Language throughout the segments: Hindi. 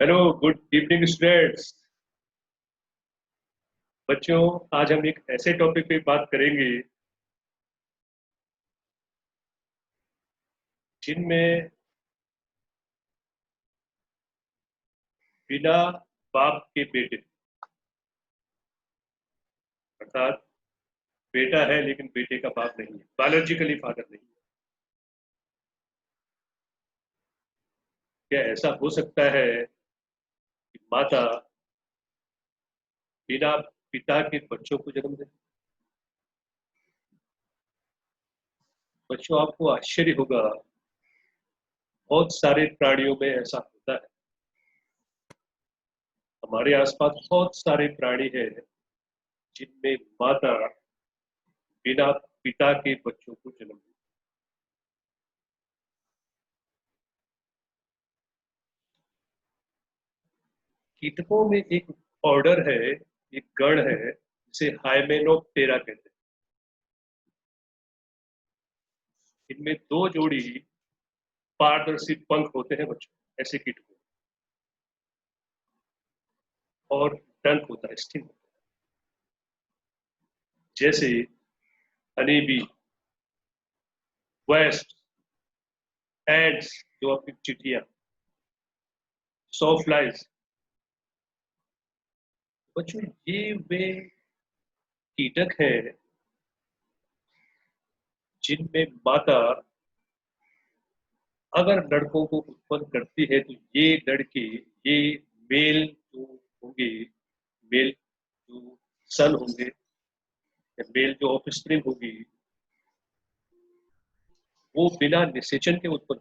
Hello, good evening students. बच्चों, आज हम एक ऐसे टॉपिक पे बात करेंगे जिनमें बिना बाप के बेटे, अर्थात बेटा है लेकिन बेटे का बाप नहीं है, बायोलॉजिकली फादर नहीं है। क्या ऐसा हो सकता है कि माता बिना पिता के बच्चों को जन्म दे? बच्चों, आपको आश्चर्य होगा, बहुत सारे प्राणियों में ऐसा होता है। हमारे आसपास बहुत सारे प्राणी हैं जिनमें माता बिना पिता के बच्चों को जन्म देती है। कीटकों में एक ऑर्डर है, एक गण है जिसे हाइमेनोप्टेरा कहते हैं। इनमें दो जोड़ी पारदर्शी पंख होते हैं बच्चों, ऐसे कीटकों, और डंक होता है, स्टिंग होता है। जैसे हनी बी, वेस्ट, एड्स जो आपकी चिटिया, सो फ्लाइज। बच्चों, ये वे कीटक हैं जिनमें माता अगर लड़कों को उत्पन्न करती है तो ये लड़के, ये मेल जो होंगे, मेल जो सन होंगे या मेल जो ऑफस्प्रिंग होगी, वो बिना निषेचन के उत्पन्न,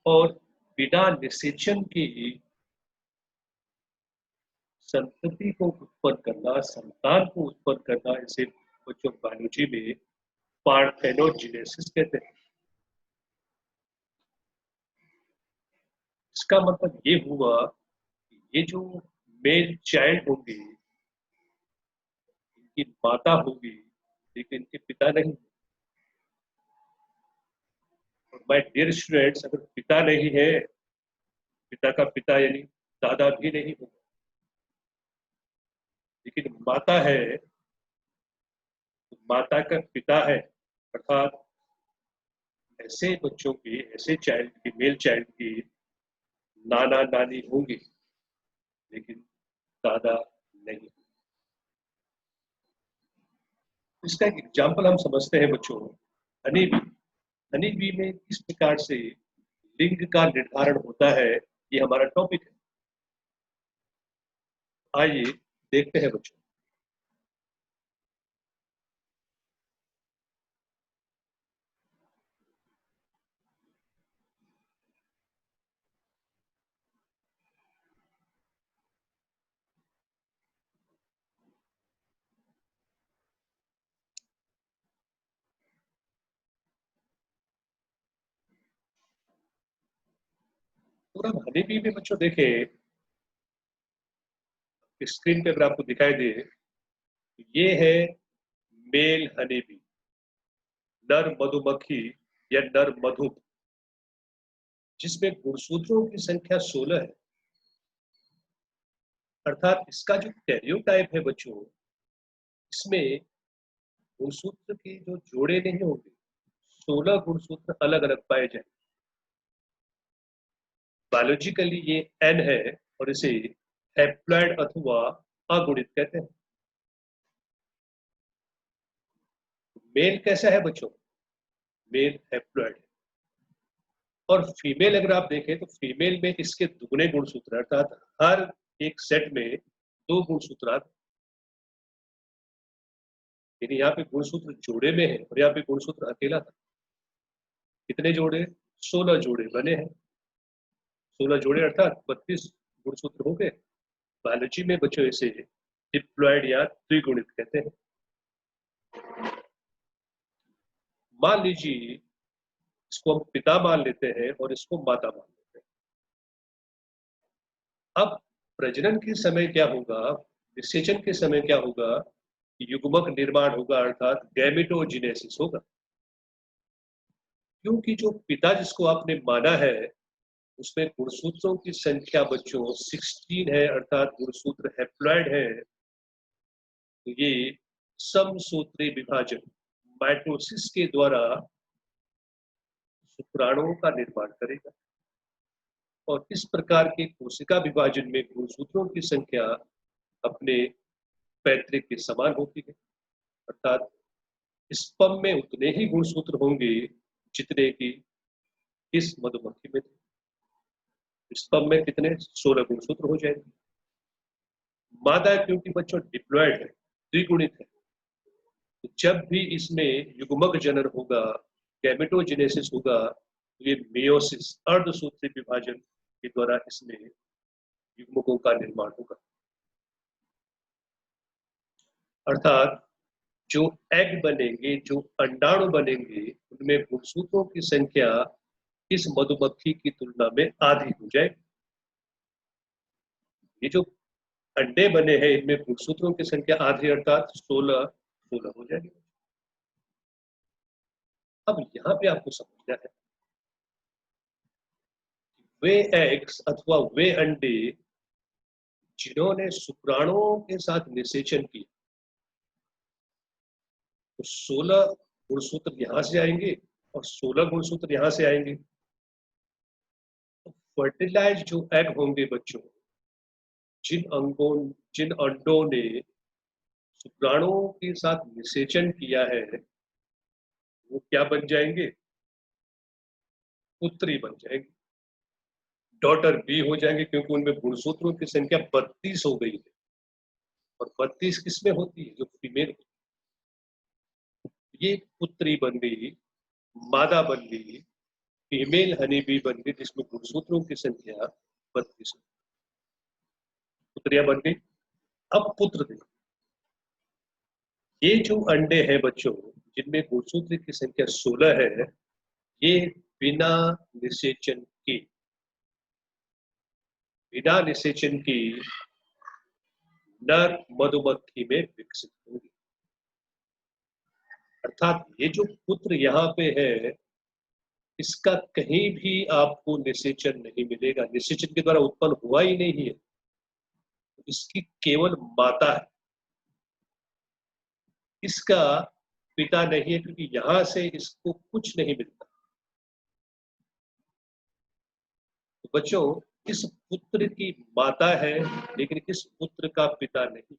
और बिना निषेचन के संतति को उत्पन्न करना, संतान को उत्पन्न करना, इसे बच्चों बायोलॉजी में पार्थेनोजेनेसिस कहते हैं। इसका मतलब ये हुआ कि ये जो मेल चाइल्ड होंगे, इनकी माता होगी लेकिन इनके पिता नहीं। और माय डियर स्टूडेंट्स, अगर पिता नहीं है, पिता का पिता यानी दादा भी नहीं होगा, लेकिन माता है तो माता का पिता है, अर्थात ऐसे बच्चों की, ऐसे चाइल्ड की, मेल चाइल्ड की नाना नानी होंगे लेकिन दादा नहीं। इसका एक एग्जाम्पल हम समझते हैं बच्चों, हनी बी। हनी बी में किस प्रकार से लिंग का निर्धारण होता है, ये हमारा टॉपिक है। आइए देखते हैं बच्चों। पूरा हनी बी में बच्चों देखें, स्क्रीन पे अगर आपको दिखाई दे तो ये है मेल हनी बी, नर मधुमक्खी या नर मधु, जिसमें गुणसूत्रों की संख्या 16 है। अर्थात इसका जो कैरियोटाइप है बच्चों, इसमें गुणसूत्र के जो जोड़े नहीं होंगे, 16 गुणसूत्र अलग अलग पाए जाएंगे। बायोलॉजिकली ये एन है और इसे हैप्लॉइड अथवा अगुणित कहते हैं। मेल कैसा है बच्चों? मेल हैप्लॉइड है। और फीमेल अगर आप देखें तो फीमेल में इसके दुगने गुणसूत्र, अर्थात हर एक सेट में दो गुणसूत्र आते हैं। यानी यहाँ पे गुणसूत्र जोड़े में है और यहाँ पे गुणसूत्र अकेला था। कितने जोड़े? 16 जोड़े बने हैं। 16 जोड़े अर्थात 32 गुणसूत्र हो गए। बायोलॉजी में बच्चों इसे डिप्लॉयड या द्विगुणित कहते हैं। मान लीजिए इसको हम पिता मान लेते हैं और इसको माता मान लेते हैं। अब प्रजनन के समय क्या होगा, विसेचन के समय क्या होगा? युग्मक निर्माण होगा, अर्थात गैमेटोजेनेसिस होगा। क्योंकि जो पिता जिसको आपने माना है उसमें गुणसूत्रों की संख्या बच्चों 16 है, अर्थात गुणसूत्र हैप्लॉइड है। तो ये समसूत्री विभाजन माइटोसिस के द्वारा शुक्राणुओं का निर्माण करेगा और इस प्रकार के कोशिका विभाजन में गुणसूत्रों की संख्या अपने पैतृक के समान होती है, अर्थात स्पर्म में उतने ही गुणसूत्र होंगे जितने की इस मधुमक्खी में थे। स्पर्म में कितने 16 गुणसूत्र हो जाएंगे। मादा क्योंकि बच्चों डिप्लॉयड है, द्विगुणित है, तो जब भी इसमें युग्मक जनन होगा, गैमेटोजेनेसिस होगा, तो ये मेयोसिस अर्धसूत्री विभाजन के द्वारा इसमें युग्मकों का निर्माण होगा। अर्थात जो एग बनेंगे, जो अंडाणु बनेंगे, उनमें गुणसूत्रों की संख्या इस मधुमक्खी की तुलना में आधी हो जाएगी। ये जो अंडे बने हैं इनमें गुणसूत्रों की संख्या आधी अर्थात 16 हो जाएगी। अब यहाँ पे आपको समझना है वे एग्स अथवा वे अंडे जिन्होंने शुक्राणुओं के साथ निषेचन किया, तो 16 गुणसूत्र यहां से आएंगे और 16 गुणसूत्र यहां से आएंगे। तो फर्टिलाइज जो एग होंगे बच्चों, जिन अंडों ने शुक्राणुओं के साथ निषेचन किया है, वो क्या बन जाएंगे? पुत्री बन जाएंगे, डॉटर बी हो जाएंगे, क्योंकि उनमें गुणसूत्रों की संख्या 32 हो गई है। और 32 किसमें होती है? जो फीमेल होती है। ये पुत्री बन गई, मादा बन गई, फीमेल हनी बी बन गई, जिसमें गुणसूत्रों की संख्या 32 पुत्रियां बन गई। अब पुत्र देखो, ये जो अंडे हैं बच्चों जिनमें गुणसूत्र की संख्या 16 है, ये बिना निषेचन के नर मधुमक्खी में विकसित होंगे। अर्थात ये जो पुत्र यहाँ पे है, इसका कहीं भी आपको निषेचन नहीं मिलेगा, निषेचन के द्वारा उत्पन्न हुआ ही नहीं है, इसकी केवल माता है, इसका पिता नहीं है, क्योंकि यहां से इसको कुछ नहीं मिलता। तो बच्चों, इस पुत्र की माता है लेकिन इस पुत्र का पिता नहीं।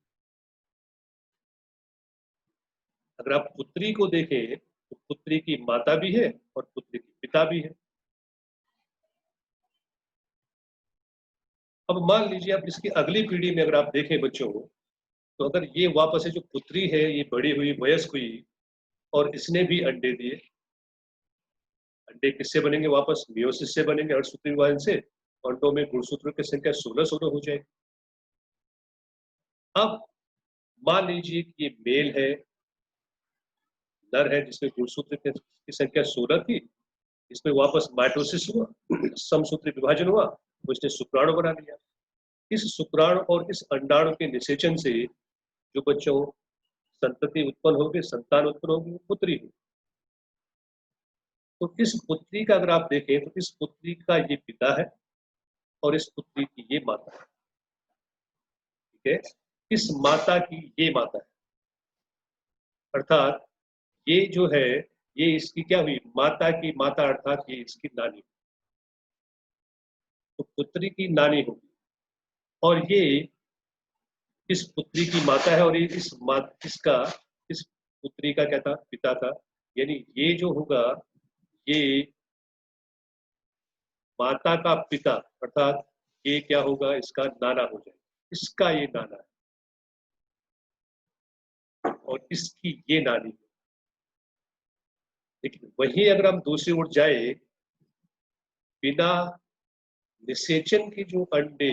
अगर आप पुत्री को देखें तो पुत्री की माता भी है और पुत्री की पिता भी है। अब मान लीजिए आप इसकी अगली पीढ़ी में अगर आप देखें बच्चों, तो अगर ये वापस से जो पुत्री है ये बड़ी हुई, वयस्क हुई और इसने भी अंडे दिए, अंडे किससे बनेंगे? वापस मियोसिस से बनेंगे, अर्धसूत्री विभाजन से। अंडों में गुणसूत्रों की संख्या 16 हो जाएगी। अब मान लीजिए कि ये मेल है, नर है, जिसमें गुणसूत्र की संख्या 16 थी, इसमें वापस माइटोसिस हुआ, समसूत्री विभाजन हुआ, तो इसने शुक्राणु बना लिया। इस शुक्राणु और इस अंडाणु के निषेचन से जो बच्चों संतति उत्पन्न होगी, संतान उत्पन्न होगी, वो पुत्री होगी। तो इस पुत्री का अगर आप देखें तो इस पुत्री का ये पिता है और इस पुत्री की ये माता है। ठीक है, इस माता की ये माता है, अर्थात ये जो है ये इसकी क्या हुई? माता की माता, अर्थात ये इसकी नानी। तो पुत्री की नानी होगी और ये इस पुत्री की माता है, और ये इस पुत्री का क्या था? पिता था। यानी ये जो होगा ये माता का पिता, अर्थात ये क्या होगा? इसका नाना हो जाएगा, इसका ये नाना है और इसकी ये नानी है। लेकिन वही अगर हम दूसरी ओर जाए, बिना निषेचन के जो अंडे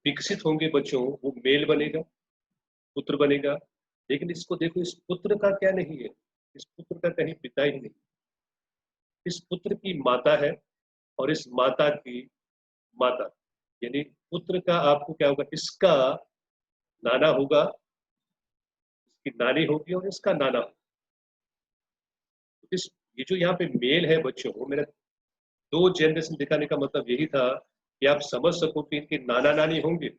विकसित होंगे बच्चों, वो मेल बनेगा, पुत्र बनेगा। लेकिन इसको देखो, इस पुत्र का क्या नहीं है? इस पुत्र का कहीं पिता ही नहीं। इस पुत्र की माता है और इस माता की माता, यानी पुत्र का आपको क्या होगा? इसका नाना होगा, इसकी नानी होगी और इसका नाना होगा। इस ये जो यहाँ पे मेल है बच्चों, मेरा 2 जनरेशन दिखाने का मतलब यही था कि आप समझ सको कि इनके नाना नानी होंगे,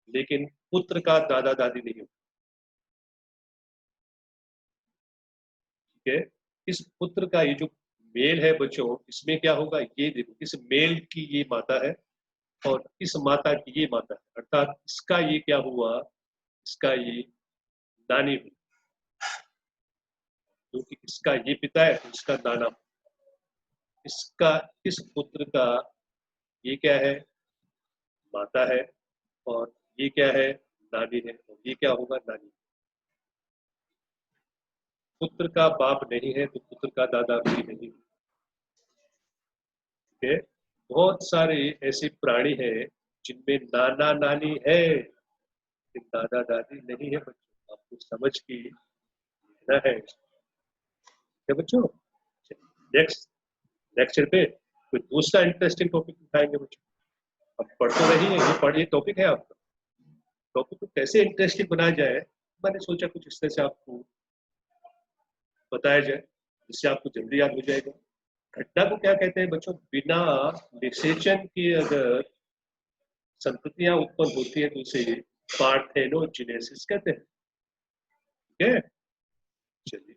लेकिन पुत्र का दादा दादी नहीं होगा। ठीक है, इस पुत्र का ये जो मेल है बच्चों, इसमें क्या होगा, ये देखो, इस मेल की ये माता है और इस माता की ये माता है, अर्थात इसका ये क्या हुआ, इसका ये नानी हुई, क्योंकि इसका ये पिता है तो इसका नाना, इसका इस पुत्र का ये क्या है, माता है, और ये क्या है, नानी है, और ये क्या होगा, नानी। पुत्र का बाप नहीं है तो पुत्र का दादा भी नहीं। ठीक है, बहुत सारे ऐसे प्राणी हैं जिनमें नाना नानी है लेकिन दादा दादी नहीं है बच्चों, आपको समझ की लेना है। ठीक है बच्चों, नेक्स्ट लेक्चर पे कोई दूसरा इंटरेस्टिंग टॉपिक उठाएंगे बच्चों। अब पढ़ तो रही है, ये पढ़िए टॉपिक है आपका, टॉपिक को कैसे इंटरेस्टिंग बनाया जाए, मैंने सोचा कुछ इस तरह से आपको बताया जाए जिससे आपको जल्दी याद हो जाएगा। घटना को क्या कहते हैं बच्चों, बिना निषेचन के अगर संततियां उत्पन्न होती है तो उसे पार्थेनोजेनेसिस कहते हैं। ठीक है, चलिए।